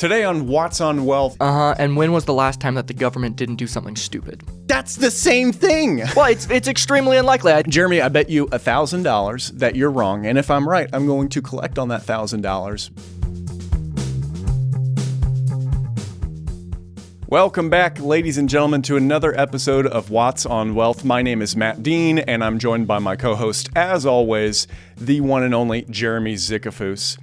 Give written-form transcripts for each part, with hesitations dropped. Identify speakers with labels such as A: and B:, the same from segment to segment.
A: Today on What's on Wealth.
B: And when was the last time that the government didn't do something stupid?
A: That's the same thing.
B: Well, it's extremely unlikely.
A: Jeremy, I bet you $1,000 that you're wrong. And if I'm right, I'm going to collect on that $1,000. Welcome back, ladies and gentlemen, to another episode of What's on Wealth. My name is Matt Dean, and I'm joined by my co-host, as always, the one and only Jeremy Zickafoos.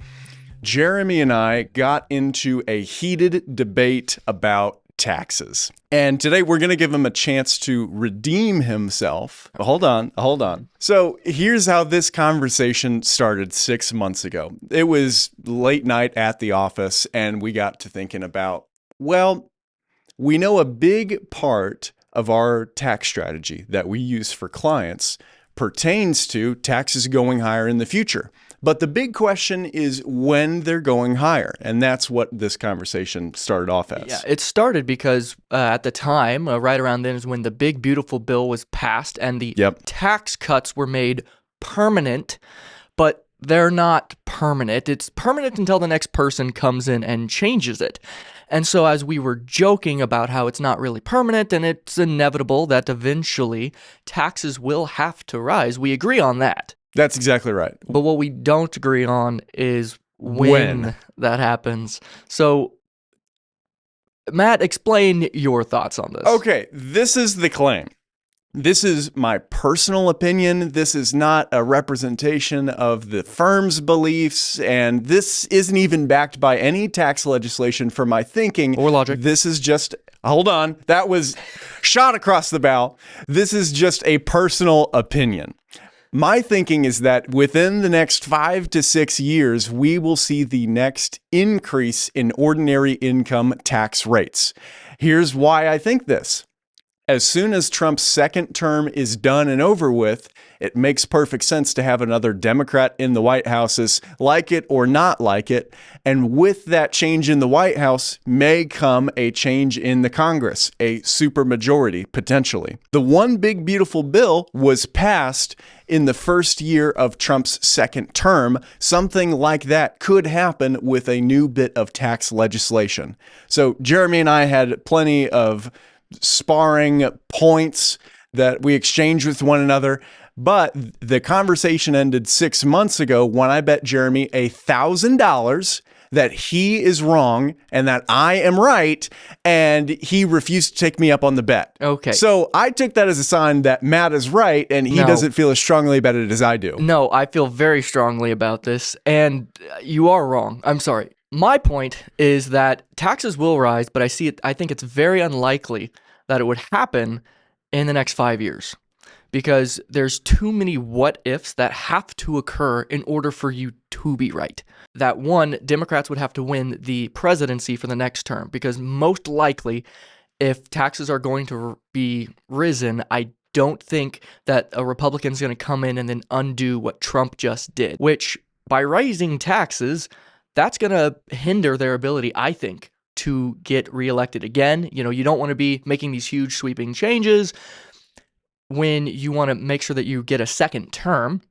A: Jeremy and I got into a heated debate about taxes. And today we're going to give him a chance to redeem himself. Hold on. So here's how this conversation started 6 months ago. It was late night at the office, and we got to thinking about, well, we know a big part of our tax strategy that we use for clients pertains to taxes going higher in the future. But the big question is when they're going higher. And that's what this conversation started off as.
B: Yeah, it started because at the time, right around then is when the big, beautiful bill was passed and the tax cuts were made permanent, but they're not permanent. It's permanent until the next person comes in and changes it. And so as we were joking about how it's not really permanent and it's inevitable that eventually taxes will have to rise, we agree on that.
A: That's exactly right.
B: But what we don't agree on is when that happens. So, Matt, explain your thoughts on this.
A: Okay, this is the claim. This is my personal opinion. This is not a representation of the firm's beliefs, and this isn't even backed by any tax legislation for my thinking.
B: Or logic.
A: This is just, hold on, that was shot across the bow. This is just a personal opinion. My thinking is that within the next 5 to 6 years, we will see the next increase in ordinary income tax rates. Here's why I think this. As soon as Trump's second term is done and over with, it makes perfect sense to have another Democrat in the White House, like it or not like it. And with that change in the White House may come a change in the Congress, a supermajority potentially. The one big beautiful bill was passed in the first year of Trump's second term. Something like that could happen with a new bit of tax legislation. So Jeremy and I had plenty of sparring points that we exchanged with one another. But the conversation ended 6 months ago when I bet Jeremy $1,000 that he is wrong and that I am right, and he refused to take me up on the bet.
B: Okay.
A: So I took that as a sign that Matt is right and he doesn't feel as strongly about it as I do.
B: No, I feel very strongly about this, and you are wrong. I'm sorry. My point is that taxes will rise, but I think it's very unlikely that it would happen in the next 5 years because there's too many what ifs that have to occur in order for you to be right. That one, Democrats would have to win the presidency for the next term because most likely if taxes are going to be risen, I don't think that a Republican's going to come in and then undo what Trump just did, which by raising taxes, that's going to hinder their ability, I think, to get reelected again. You know, you don't want to be making these huge sweeping changes when you want to make sure that you get a second term.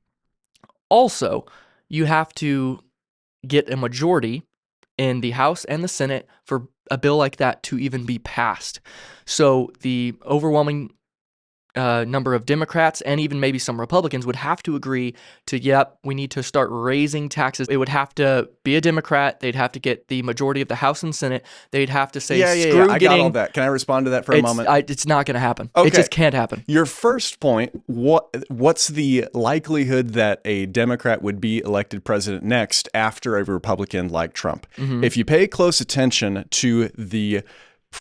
B: Also, you have to get a majority in the House and the Senate for a bill like that to even be passed. So the overwhelming number of Democrats and even maybe some Republicans would have to agree to, we need to start raising taxes. It would have to be a Democrat. They'd have to get the majority of the House and Senate. They'd have to say, screw
A: I
B: getting...
A: got all that. Can I respond to that for a moment?
B: It's not going to happen.
A: Okay.
B: It just can't happen.
A: Your first point, what's the likelihood that a Democrat would be elected president next after a Republican like Trump? Mm-hmm. If you pay close attention to the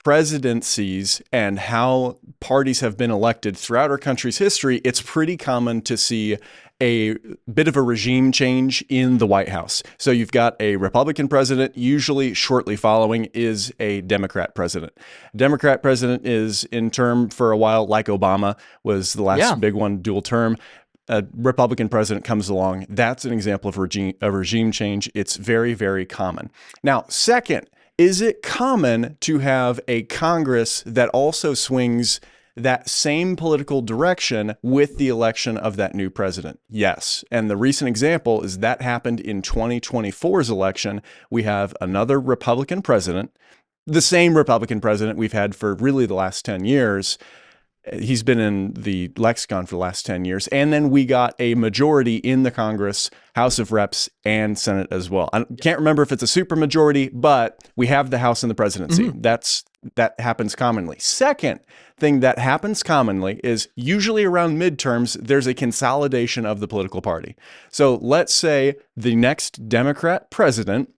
A: presidencies and how parties have been elected throughout our country's history, it's pretty common to see a bit of a regime change in the White House. So you've got a Republican president, usually shortly following is a Democrat president. Democrat president is in term for a while, like Obama was the last big one, dual term. A Republican president comes along. That's an example of regime change. It's very, very common. Now, second, is it common to have a Congress that also swings that same political direction with the election of that new president? Yes. And the recent example is that happened in 2024's election. We have another Republican president, the same Republican president we've had for really the last 10 years. He's been in the lexicon for the last 10 years. And then we got a majority in the Congress, House of Reps, and Senate as well. I can't remember if it's a supermajority, but we have the House and the presidency. That happens commonly. Second thing that happens commonly is usually around midterms, there's a consolidation of the political party. So let's say the next Democrat president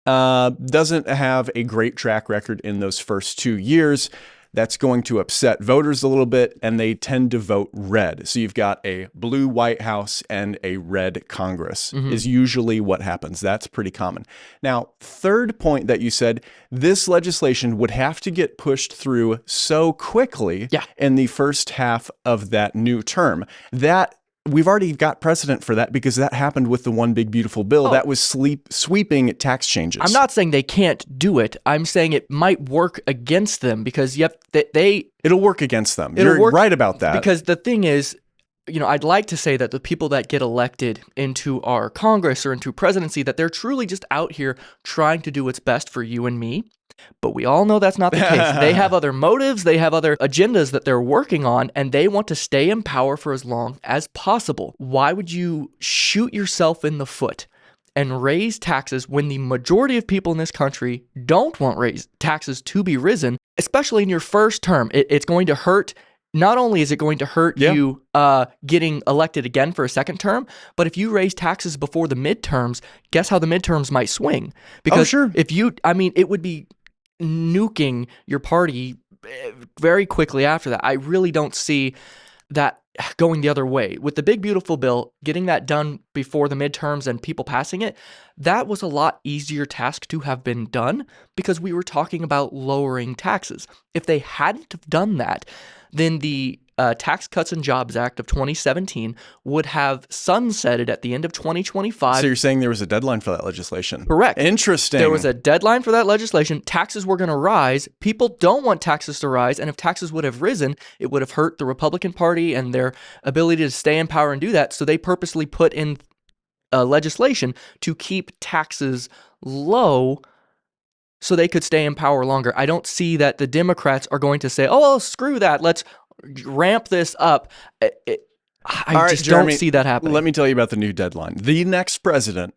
A: doesn't have a great track record in those first 2 years. That's going to upset voters a little bit, and they tend to vote red. So you've got a blue White House and a red Congress is usually what happens. That's pretty common. Now, third point that you said, this legislation would have to get pushed through so quickly in the first half of that new term. That we've already got precedent for that because that happened with the One Big Beautiful Bill that was sweeping tax changes.
B: I'm not saying they can't do it. I'm saying it might work against them because
A: it'll work against them. You're right about that.
B: Because the thing is, I'd like to say that the people that get elected into our Congress or into presidency, that they're truly just out here trying to do what's best for you and me. But we all know that's not the case. They have other motives, they have other agendas that they're working on, and they want to stay in power for as long as possible. Why would you shoot yourself in the foot and raise taxes when the majority of people in this country don't want taxes to be risen, especially in your first term? It's going to hurt. Not only is it going to hurt you getting elected again for a second term, but if you raise taxes before the midterms, guess how the midterms might swing? Because it would be nuking your party very quickly after that. I really don't see that going the other way. With the Big Beautiful Bill, getting that done before the midterms and people passing it, that was a lot easier task to have been done because we were talking about lowering taxes. If they hadn't have done that, then the Tax Cuts and Jobs Act of 2017 would have sunsetted at the end of 2025.
A: So you're saying there was a deadline for that legislation?
B: Correct.
A: Interesting.
B: There was a deadline for that legislation. Taxes were going to rise. People don't want taxes to rise. And if taxes would have risen, it would have hurt the Republican Party and their ability to stay in power and do that. So they purposely put in legislation to keep taxes low so they could stay in power longer. I don't see that the Democrats are going to say, oh, well, screw that. Let's ramp this up. I just don't see that happening.
A: Let me tell you about the new deadline. The next president,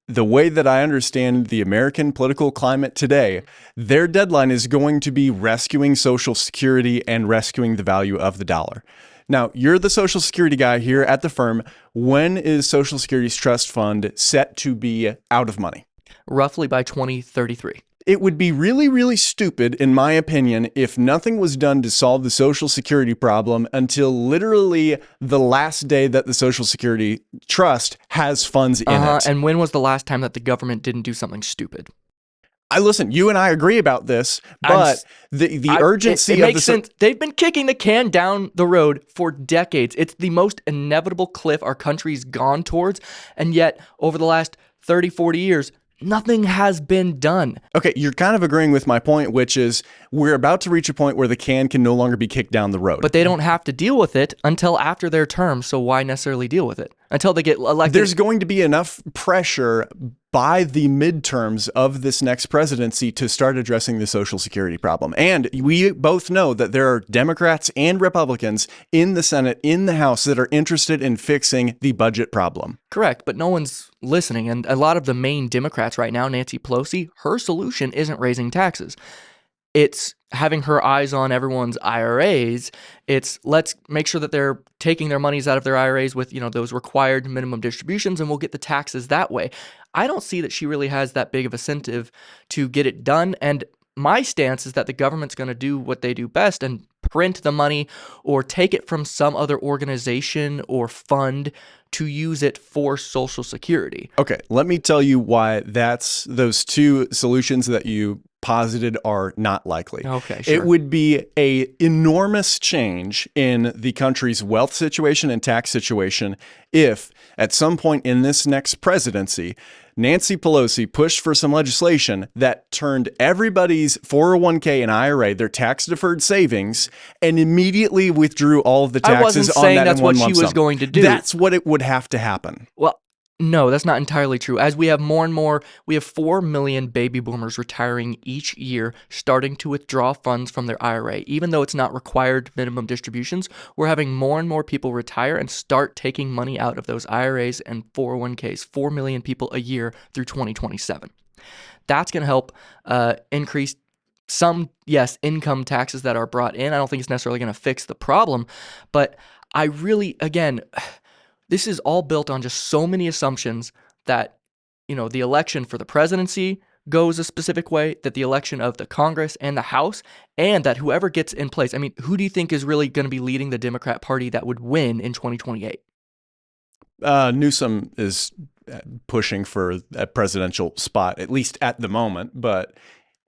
A: the way that I understand the American political climate today, their deadline is going to be rescuing Social Security and rescuing the value of the dollar. Now, you're the Social Security guy here at the firm. When is Social Security's trust fund set to be out of money?
B: Roughly by 2033.
A: It would be really, really stupid, in my opinion, if nothing was done to solve the Social Security problem until literally the last day that the Social Security Trust has funds in it.
B: And when was the last time that the government didn't do something stupid?
A: Listen, you and I agree about this, but the urgency
B: it
A: of
B: makes sense. They've been kicking the can down the road for decades. It's the most inevitable cliff our country's gone towards, and yet over the last 30, 40 years, nothing has been done.
A: Okay, you're kind of agreeing with my point, which is we're about to reach a point where the can no longer be kicked down the road.
B: But they don't have to deal with it until after their term, so why necessarily deal with it? Until they get elected.
A: There's going to be enough pressure by the midterms of this next presidency to start addressing the Social Security problem. And we both know that there are Democrats and Republicans in the Senate, in the House, that are interested in fixing the budget problem.
B: Correct, but no one's listening. And a lot of the main Democrats right now, Nancy Pelosi, her solution isn't raising taxes. It's having her eyes on everyone's IRAs. It's let's make sure that they're taking their monies out of their IRAs with, those required minimum distributions, and we'll get the taxes that way. I don't see that she really has that big of a incentive to get it done. And my stance is that the government's going to do what they do best and print the money or take it from some other organization or fund to use it for Social Security.
A: Okay, let me tell you why those two solutions that you posited are not likely.
B: Okay, sure.
A: It would be a enormous change in the country's wealth situation and tax situation if at some point in this next presidency, Nancy Pelosi pushed for some legislation that turned everybody's 401k and IRA, their tax-deferred savings, and immediately withdrew all of the
B: I wasn't
A: taxes on
B: saying
A: that
B: that's
A: in one
B: what she
A: lump
B: was
A: sum.
B: going to do.
A: That's what it would have to happen.
B: Well, no, that's not entirely true. As we have more and more, we have 4 million baby boomers retiring each year, starting to withdraw funds from their IRA. Even though it's not required minimum distributions, we're having more and more people retire and start taking money out of those IRAs and 401ks, 4 million people a year through 2027. That's going to help increase some, yes, income taxes that are brought in. I don't think it's necessarily going to fix the problem, but I really, again, this is all built on just so many assumptions that, the election for the presidency goes a specific way, that the election of the Congress and the House, and that whoever gets in place. I mean, who do you think is really going to be leading the Democrat Party that would win in 2028?
A: Newsom is pushing for a presidential spot, at least at the moment. But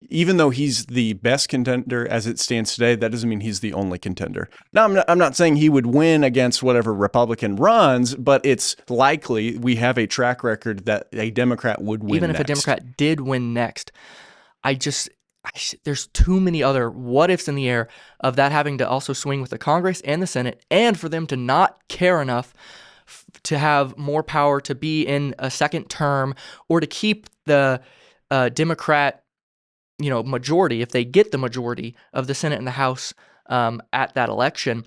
A: even though he's the best contender as it stands today, that doesn't mean he's the only contender. Now, I'm not saying he would win against whatever Republican runs, but it's likely we have a track record that a Democrat would win
B: Even if a Democrat did win next, there's too many other what ifs in the air of that having to also swing with the Congress and the Senate, and for them to not care enough to have more power to be in a second term or to keep the Democrat majority, if they get the majority of the Senate and the House at that election.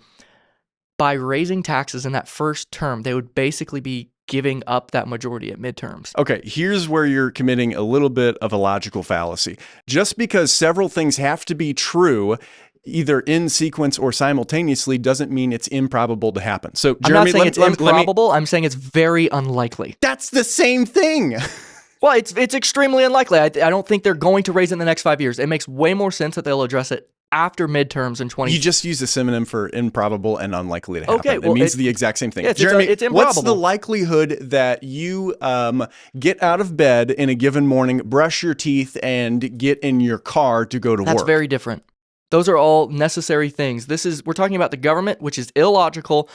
B: By raising taxes in that first term, they would basically be giving up that majority at midterms.
A: Okay, here's where you're committing a little bit of a logical fallacy. Just because several things have to be true, either in sequence or simultaneously, doesn't mean it's improbable to happen. So, Jeremy,
B: I'm not saying it's improbable. I'm saying it's very unlikely.
A: That's the same thing.
B: Well, it's extremely unlikely. I don't think they're going to raise it in the next 5 years. It makes way more sense that they'll address it after midterms in 20.
A: You just use a synonym for improbable and unlikely to happen.
B: Okay, well,
A: it means the exact same thing.
B: Yeah,
A: Jeremy,
B: it's improbable.
A: what's the likelihood that you get out of bed in a given morning, brush your teeth, and get in your car to go to work?
B: That's very different. Those are all necessary things. We're talking about the government, which is illogical,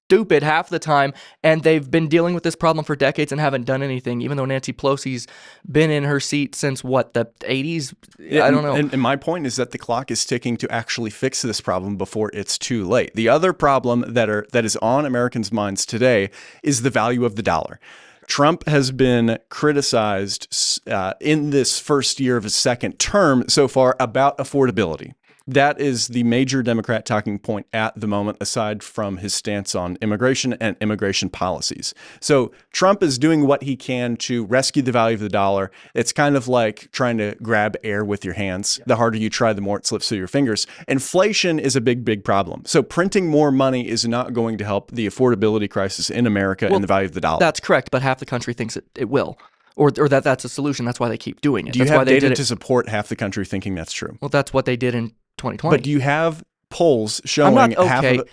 B: stupid half the time, and they've been dealing with this problem for decades and haven't done anything, even though Nancy Pelosi's been in her seat since, the 80s? I don't know.
A: And my point is that the clock is ticking to actually fix this problem before it's too late. The other problem that is on Americans' minds today is the value of the dollar. Trump has been criticized in this first year of his second term so far about affordability. That is the major Democrat talking point at the moment, aside from his stance on immigration and immigration policies. So Trump is doing what he can to rescue the value of the dollar. It's kind of like trying to grab air with your hands. The harder you try, the more it slips through your fingers. Inflation is a big, big problem. So printing more money is not going to help the affordability crisis in America and the value of the dollar.
B: That's correct, but half the country thinks it will. Or that's a solution. That's why they keep doing it.
A: Do you
B: that's
A: have data to support half the country thinking that's true?
B: Well, that's what they did in 2020.
A: But do you have polls showing half of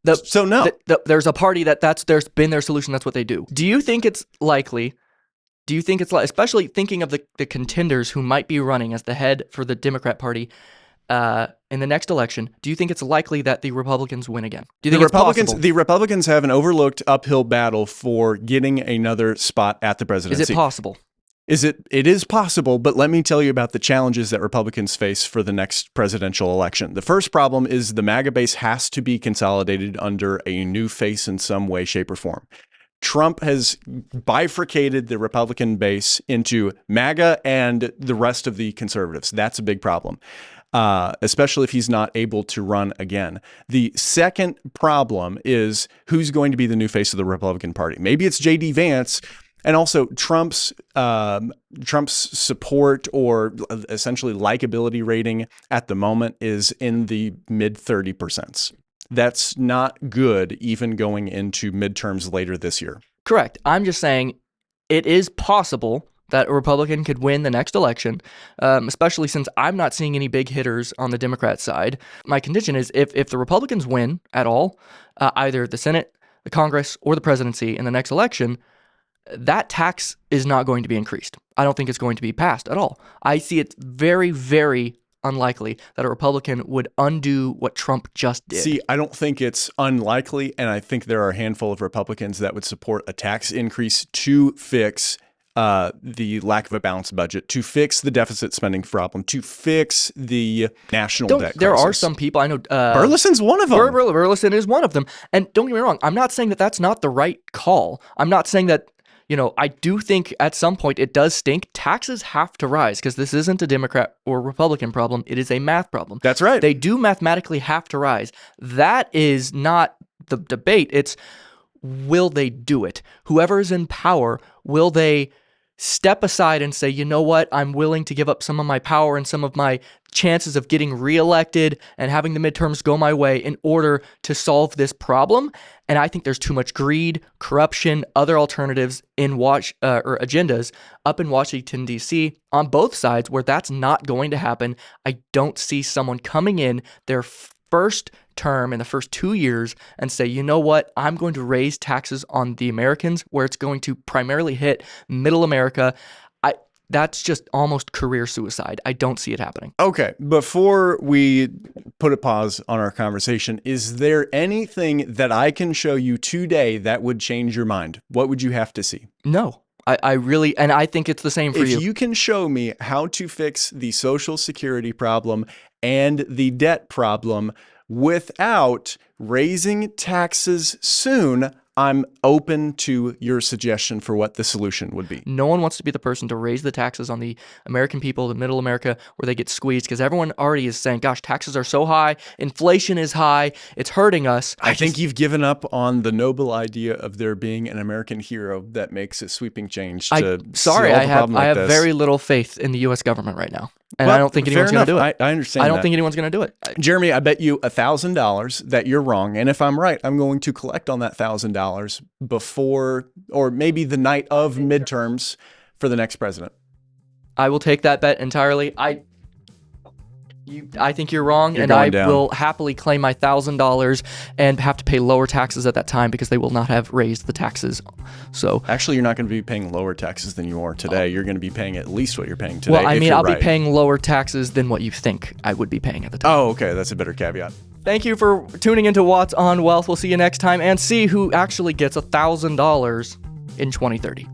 B: it?
A: So no.
B: There's a party that's been their solution. That's what they do. Do you think it's likely? Especially thinking of the contenders who might be running as the head for the Democrat Party in the next election, do you think it's likely that the Republicans win again? Do you think
A: the Republicans have an overlooked uphill battle for getting another spot at the presidency?
B: Is it possible?
A: It is possible, but let me tell you about the challenges that Republicans face for the next presidential election. The first problem is the MAGA base has to be consolidated under a new face in some way, shape, or form. Trump has bifurcated the Republican base into MAGA and the rest of the conservatives. That's a big problem, especially if he's not able to run again. The second problem is who's going to be the new face of the Republican Party. Maybe it's J.D. Vance. And also Trump's support or essentially likability rating at the moment is in the mid 30%. That's not good even going into midterms later this year.
B: Correct. I'm just saying it is possible that a Republican could win the next election, especially since I'm not seeing any big hitters on the Democrat side. My contention is if the Republicans win at all, either the Senate, the Congress, or the presidency in the next election, that tax is not going to be increased. I don't think it's going to be passed at all. I see it very, very unlikely that a Republican would undo what Trump just did.
A: See, I don't think it's unlikely, and I think there are a handful of Republicans that would support a tax increase to fix the lack of a balanced budget, to fix the deficit spending problem, to fix the national debt
B: There
A: crisis.
B: are some people I know.
A: Burleson's one of them.
B: Burleson is one of them. And don't get me wrong, I'm not saying that that's not the right call. I'm not saying that, I do think at some point it does stink. Taxes have to rise because this isn't a Democrat or Republican problem. It is a math problem.
A: That's right.
B: They do mathematically have to rise. That is not the debate. It's, will they do it? Whoever is in power, will they step aside and say, you know what, I'm willing to give up some of my power and some of my chances of getting reelected and having the midterms go my way in order to solve this problem? And I think there's too much greed, corruption, other alternatives in or agendas up in Washington, D.C. on both sides where that's not going to happen. I don't see someone coming in their first term in the first 2 years and say, you know what, I'm going to raise taxes on the Americans where it's going to primarily hit middle America. That's just almost career suicide. I don't see it happening.
A: Okay, before we put a pause on our conversation, is there anything that I can show you today that would change your mind? What would you have to see?
B: No. I really, and I think it's the same for you.
A: If you can show me how to fix the Social Security problem and the debt problem without raising taxes soon, I'm open to your suggestion for what the solution would be.
B: No one wants to be the person to raise the taxes on the American people, the middle America, where they get squeezed, because everyone already is saying, gosh, taxes are so high, inflation is high, it's hurting us.
A: I think you've given up on the noble idea of there being an American hero that makes a sweeping change to solve a problem like
B: I have
A: this.
B: very little faith in the U.S. government right now. And I don't think anyone's going to do it.
A: I understand
B: I don't
A: that.
B: think anyone's going to do it.
A: Jeremy, I bet you $1,000 that you're wrong. And if I'm right, I'm going to collect on that $1,000 before, or maybe the night of midterms for the next president.
B: I will take that bet entirely. I think you're wrong,
A: You're
B: and
A: going
B: I
A: down.
B: will happily claim my $1,000 and have to pay lower taxes at that time because they will not have raised the taxes. So
A: Actually, you're not going to be paying lower taxes than you are today. You're going to be paying at least what you're paying today.
B: well, I
A: if
B: mean,
A: you're
B: I'll
A: right.
B: be paying lower taxes than what you think I would be paying at the time.
A: Oh, okay. That's a better caveat.
B: Thank you for tuning into What's on Wealth. We'll see you next time and see who actually gets $1,000 in 2030.